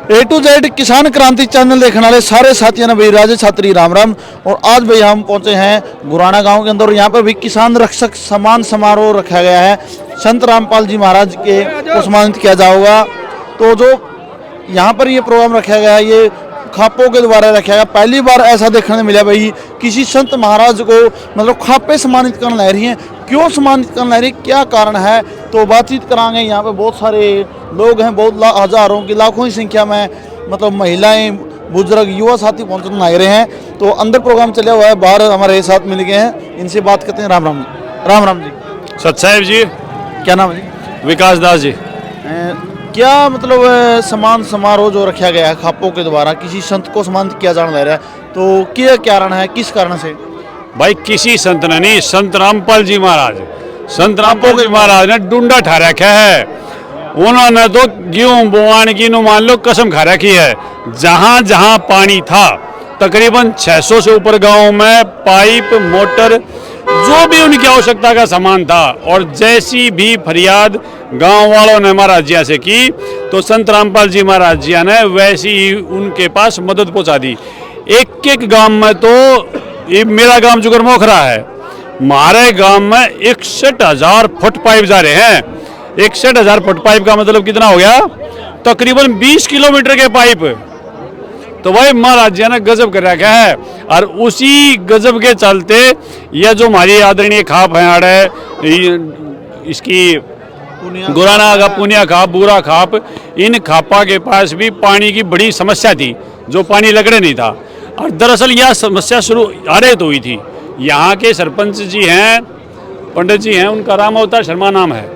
A to Z किसान क्रांति channel देखने वाले सारे साथियों ने भाई राजे छात्री राम राम। और आज भाई हम पहुंचे हैं गुराना गांव के अंदर। यहाँ पर भी किसान रक्षक सम्मान समारोह रखा गया है। संत रामपाल जी महाराज के को सम्मानित किया जाएगा। तो जो यहाँ पर ये प्रोग्राम रखा गया है ये खापों के द्वारा रखा गया। पहली बार ऐसा देखने मिला भाई किसी संत महाराज को मतलब खापे सम्मानित करने लग रही हैं। क्यों सम्मानित करने लग रही, क्या कारण है, तो बातचीत कराएंगे। यहाँ पे बहुत सारे लोग हैं, बहुत हजारों की लाखों की संख्या में मतलब महिलाएं बुजुर्ग युवा साथी पहुँचने लग रहे हैं। तो अंदर प्रोग्राम चला हुआ है, बाहर हमारे साथ मिल गए हैं, इनसे बात करते हैं। राम राम राम राम जी। सत साहिब जी। क्या नाम है जी? विकास दास जी। क्या मतलब सम्मान समारोह जो रखा गया है खापों के द्वारा किसी संत को सम्मानित किया जाने लग रहा है, तो क्या कारण है, किस कारण से? भाई किसी संत ने नहीं, संत रामपाल जी महाराज, संत रामपाल जी महाराज ने डूंडा ठा रखा है। उन्होंने तो गेहूं बोआन की नो मान लो कसम खा रखी है। जहां जहां पानी था तकरीबन 600 से ऊपर गांव में पाइप मोटर जो भी उनकी आवश्यकता का सामान था, और जैसी भी फरियाद गांव वालों ने महाराज जी से की तो संत रामपाल जी महाराज जी ने वैसी ही उनके पास मदद पहुंचा दी। एक एक गांव में तो ये मेरा गांव जुगर मोखरा है, हमारे गांव में 61,000 फुट पाइप जा रहे हैं। 61,000 फुट पाइप का मतलब कितना हो गया? तकरीबन 20 किलोमीटर के पाइप। तो भाई महाराज जी ने गजब कर रखा है। और उसी गजब के चलते यह जो हमारी आदरणीय खाप है आड़े इसकी गुराना का पुनिया खाप, बूरा खाप, इन खापा के पास भी पानी की बड़ी समस्या थी, जो पानी लगड़े नहीं था। और दरअसल यह समस्या शुरू आरे तो हुई थी। यहाँ के सरपंच जी हैं, पंडित जी हैं, उनका राम अवतार शर्मा नाम है।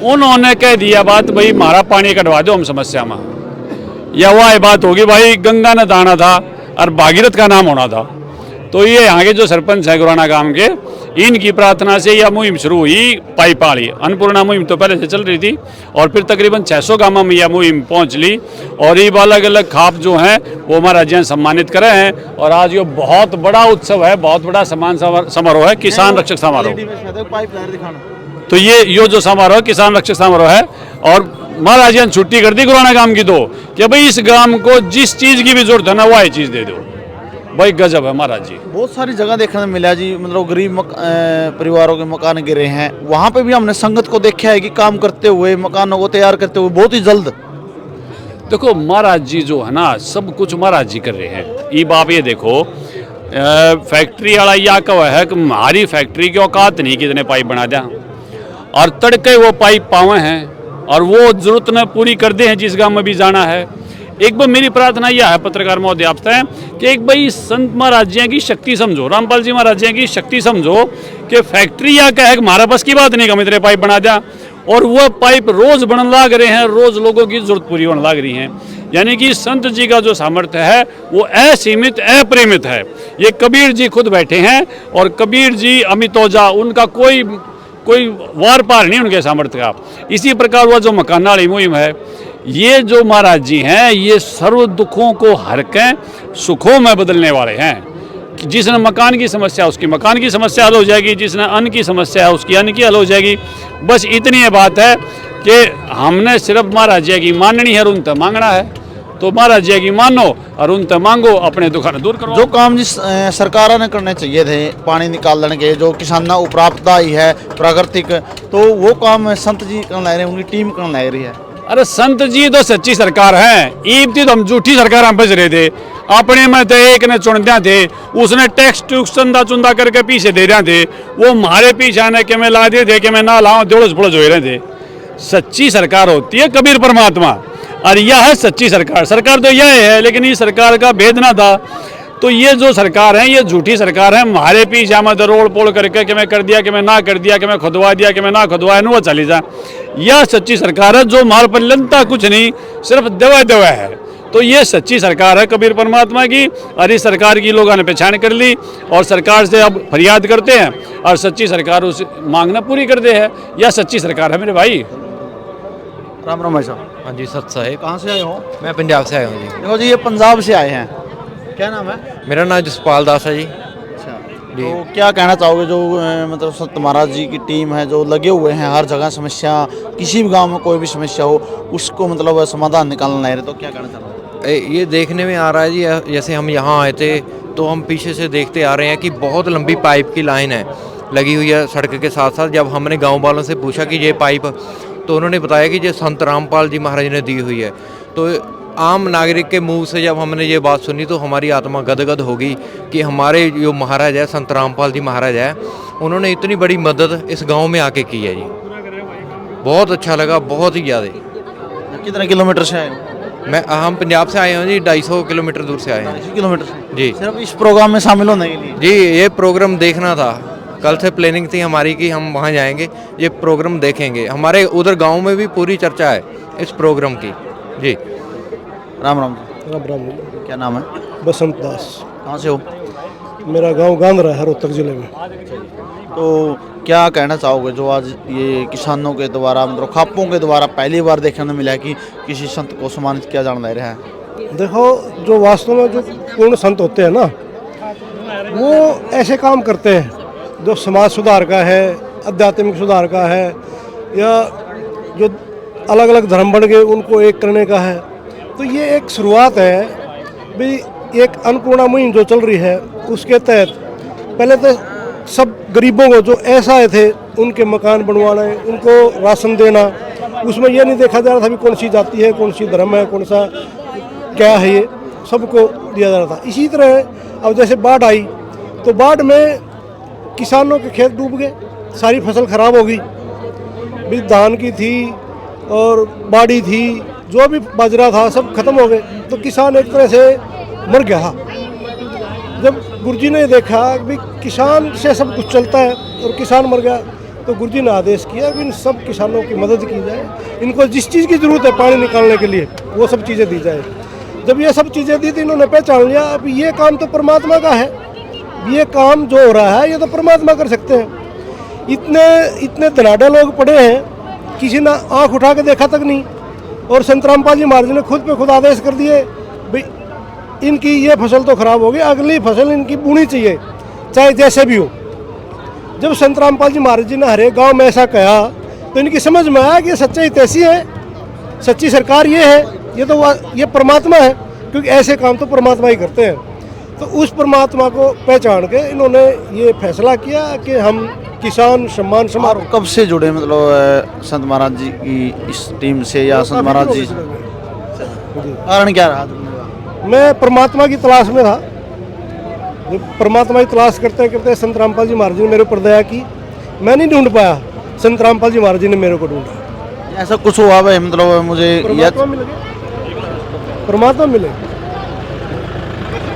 उन्होंने कह दिया बात भाई हमारा पानी कटवा दो हम समस्या में। या वह बात होगी भाई गंगा ने दाना था और भागीरथ का नाम होना था। तो ये यहाँ के जो सरपंच है गुराना गांव के, इनकी प्रार्थना से यह मुहिम शुरू हुई पाइप वाली। अन्नपूर्णा मुहिम तो पहले से चल रही थी और फिर तकरीबन 600 गांवों में यह मुहिम पहुँच ली। और ये अलग अलग खाप जो हैं वो महाराज जी सम्मानित करे हैं। और आज ये बहुत बड़ा उत्सव है, बहुत बड़ा सम्मान समारोह है, किसान रक्षक समारोह। तो ये जो समारोह किसान रक्षक समारोह है। और महाराज जी ने छुट्टी कर दी गुराना गांव की तो कि भाई इस गांव को जिस चीज की भी जरूरत है ना वह चीज दे दो। भाई गजब है महाराज जी। बहुत सारी जगह देखने में मिला जी, मतलब गरीब परिवारों के मकान गिरे हैं, वहाँ पे भी हमने संगत को देखा है कि काम करते हुए, मकानों को तैयार करते हुए बहुत ही जल्द। देखो महाराज जी जो है ना सब कुछ महाराज जी कर रहे हैं। ये बाप ये देखो फैक्ट्री वाला या कहा है कि हमारी फैक्ट्री की औकात नहीं कितने पाइप बना दिया, और तड़के वो पाइप पावे हैं और वो जरूरत न पूरी कर दे हैं जिस गांव में भी जाना है। एक बार मेरी प्रार्थना यह है पत्रकार महोदय आपसे कि एक भाई संत महाराज जी की शक्ति समझो, रामपाल जी महाराज जी की शक्ति समझो कि फैक्ट्री या क्या है कि हमारा बस की बात नहीं हम इतने पाइप बना दिया, और वह पाइप रोज बनने लग रहे हैं, रोज लोगों की जरूरत पूरी होने लग रही है। यानी कि संत जी का जो सामर्थ्य है वो असीमित अपरिमित है। ये कबीर जी खुद बैठे हैं और कबीर जी अमितोजा, उनका कोई वार पार नहीं उनके सामर्थ्य का। इसी प्रकार वह जो मकान वाली मुहिम है, ये जो महाराज जी हैं ये सर्व दुखों को हर के सुखों में बदलने वाले हैं। जिसने मकान की समस्या उसकी मकान की समस्या हल हो जाएगी, जिसने अन्न की समस्या है उसकी अन्न की हल हो जाएगी। बस इतनी बात है कि हमने सिर्फ महाराज जी की माननी है और उनसे मांगना है। तो महाराज जी की मानो और उनसे मांगो, अपने दुख दूर करो। जो काम जिस सरकार ने करने चाहिए थे पानी निकालने के, जो किसानों को प्राप्तदायी है प्राकृतिक, तो वो काम संत जी करने लग रहे हैं, उनकी टीम करने लग रही है। अरे संत जी तो सच्ची सरकार है, ईब थी तो हम झूठी सरकार हम बच रहे थे। अपने में तो एक ने चुन दिया थे, उसने टैक्स टूक्स चंदा चुंदा करके पीछे दे दिया थे, वो हमारे पीछे आने के मैं ला दिए थे कि मैं ना लाऊं, जोड़स पड़ोस हो रहे थे। सच्ची सरकार होती है कबीर परमात्मा, और यह है सच्ची सरकार। सरकार तो यह है, लेकिन ये सरकार का भेद ना था। तो ये जो सरकार है ये झूठी सरकार है, हमारे पीछे हमें रोड़ पोड़ करके कि मैं कर दिया कि मैं ना कर दिया, कि मैं खुदवा दिया कि मैं ना खुदवाया, वो चली जा। यह सच्ची सरकार है जो हमारे पर लगता कुछ नहीं, सिर्फ दवा है। तो ये सच्ची सरकार है कबीर परमात्मा की, और इस सरकार की लोगों ने पहचान कर ली और सरकार से अब फरियाद करते हैं और सच्ची सरकार उस मांगना पूरी कर दे है। यह सच्ची सरकार है मेरे भाई। राम राम भाई साहब। हाँ जी सत साहिब। कहाँ से आए हो? मैं पंजाब से आया हूँ जी। देखो जी ये पंजाब से आए हैं, क्या नाम है? मेरा नाम जसपाल दास है जी। अच्छा, तो क्या कहना चाहोगे जो मतलब संत महाराज जी की टीम है जो लगे हुए हैं हर जगह समस्या, किसी भी गांव में कोई भी समस्या हो उसको मतलब समाधान निकालना है, तो क्या कहना चाहोगे? ये देखने में आ रहा है जी, जैसे हम यहाँ आए थे तो हम पीछे से देखते आ रहे हैं कि बहुत लंबी पाइप की लाइन है लगी हुई है सड़क के साथ साथ। जब हमने गांव वालों से पूछा कि ये पाइप, तो उन्होंने बताया कि ये संत रामपाल जी महाराज ने दी हुई है। तो आम नागरिक के मुंह से जब हमने ये बात सुनी तो हमारी आत्मा गदगद होगी कि हमारे जो महाराज है, संत रामपाल जी महाराज है, उन्होंने इतनी बड़ी मदद इस गाँव में आके की है जी। बहुत अच्छा लगा, बहुत ही ज़्यादा। कितने किलोमीटर से आए? हम पंजाब से आए हैं जी, 250 किलोमीटर दूर से आए हैं 250 किलोमीटर से जी। सिर्फ इस प्रोग्राम में शामिल होने के लिए? जी, ये प्रोग्राम देखना था। कल से प्लानिंग थी हमारी कि हम वहाँ जाएंगे, ये प्रोग्राम देखेंगे। हमारे उधर गांव में भी पूरी चर्चा है इस प्रोग्राम की जी। राम राम जी। राम राम। क्या नाम है? बसंत दास। कहाँ से हो? मेरा गांव गांधरा है, रोहतक जिले में। तो क्या कहना चाहोगे जो आज ये किसानों के द्वारा, मतलब खापों के द्वारा पहली बार देखने मिला है कि किसी संत को सम्मानित किया जाने रहा है? देखो, जो वास्तव में जो पूर्ण संत होते हैं ना, वो ऐसे काम करते हैं जो समाज सुधार का है, आध्यात्मिक सुधार का है, या जो अलग अलग धर्म बढ़ गए उनको एक करने का है। तो ये एक शुरुआत है भी, एक अन्नपूर्णा मुहिम जो चल रही है उसके तहत पहले तो सब गरीबों को जो ऐसा आए थे उनके मकान बनवाना है, उनको राशन देना। उसमें ये नहीं देखा जा रहा था भी कौन सी जाति है, कौन सी धर्म है, कौन सा क्या है, ये सबको दिया जा रहा था। इसी तरह अब जैसे बाढ़ आई तो बाढ़ में किसानों के खेत डूब गए, सारी फसल खराब हो गई, भी धान की थी और बाड़ी थी, जो भी बाजरा था सब खत्म हो गए। तो किसान एक तरह से मर गया। जब गुरुजी ने देखा कि किसान से सब कुछ चलता है और किसान मर गया, तो गुरुजी ने आदेश किया कि इन सब किसानों की मदद की जाए, इनको जिस चीज़ की ज़रूरत है पानी निकालने के लिए वो सब चीज़ें दी जाए। जब ये सब चीज़ें दी तो इन्होंने पहचान लिया अब ये काम तो परमात्मा का है, ये काम जो हो रहा है ये तो परमात्मा कर सकते हैं। इतने धनाढ़े लोग पड़े हैं, किसी ने आँख उठा के देखा तक नहीं। और संत रामपाल जी महाराज ने खुद पे खुद आदेश कर दिए भाई इनकी ये फसल तो खराब हो गई, अगली फसल इनकी बोनी चाहिए चाहे जैसे भी हो। जब संत रामपाल जी महाराज जी ने हरे गांव में ऐसा कहा तो इनकी समझ में आया कि सच्चाई तैसी है, सच्ची सरकार ये है, ये परमात्मा है, क्योंकि ऐसे काम तो परमात्मा ही करते हैं। तो उस परमात्मा को पहचान के इन्होंने ये फैसला किया कि हम किसान सम्मान समारोह। कब से जुड़े, मतलब संत महाराज जी की इस टीम से या संत महाराज जी? कारण क्या रहा? मैं परमात्मा की तलाश में था। परमात्मा की तलाश करते करते संत रामपाल जी महाराज जी ने मेरे ऊपर दया की। मैं नहीं ढूंढ पाया, संत रामपाल जी महाराज जी ने मेरे को ढूंढा। ऐसा कुछ हुआ भाई, मतलब मुझे परमात्मा मिल गया, परमात्मा मिले।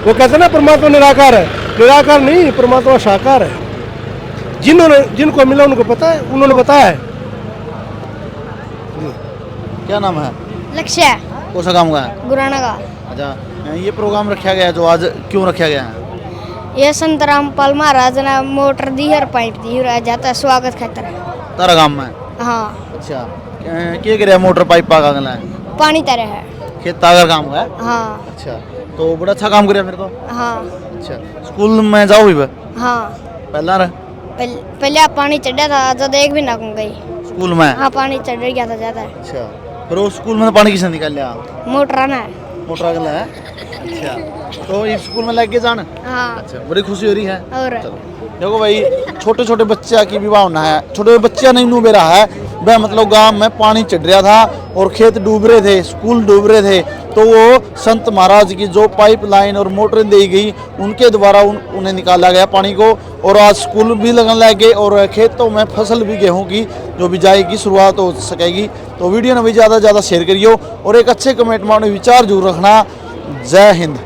वो कहते हैं ना परमात्मा निराकार है, निराकार नहीं, परमात्मा साकार है। जिनको मिला उनको पता है, उन्होंने बताया है। क्या नाम है? लक्ष्य कौन सा काम का है? गुराना का। अच्छा, ये प्रोग्राम रखा गया है जो आज क्यों रखा गया है? ये संत रामपाल महाराज ने मोटर दी और पाइप दी और जाता है स्वागत खातर। तारा गांव में? हाँ। अच्छा, क्या करे मोटर पाइप पा गला है? पानी तरह है। खेत तागर काम का है? हाँ। अच्छा, तो बड़ा अच्छा काम कराया मेरे तो। हाँ। अच्छा, स्कूल में जाओ भी? हाँ। पहला रहा? पहले आप पानी चढ़ा था, जब एक भी ना गई स्कूल में? हाँ, पानी चढ़ गया था ज्यादा। अच्छा, फिर वो स्कूल में पानी किसने निकाल लिया? मोटर आना है। मोटर अगला है? अच्छा, तो इस स्कूल में लग के जाना? हाँ। अच्छा, बड़ी खुशी हो रही है। और देखो भाई, छोटे छोटे बच्चा की विवाह होना है, छोटे बच्चा नहीं डूबे रहा है वह, मतलब गांव में पानी चढ़ रहा था और खेत डूब रहे थे, स्कूल डूब रहे थे, तो वो संत महाराज की जो पाइप लाइन और मोटरें दी गई उनके द्वारा उन्हें निकाला गया पानी को, और आज स्कूल भी लगने लग गए और खेतों में फसल भी गेहूं की जो बिजाई की शुरुआत हो सकेगी। तो वीडियो ने भी ज़्यादा से ज़्यादा शेयर करियो और एक अच्छे कमेंट में अपने विचार जरूर रखना। जय हिंद।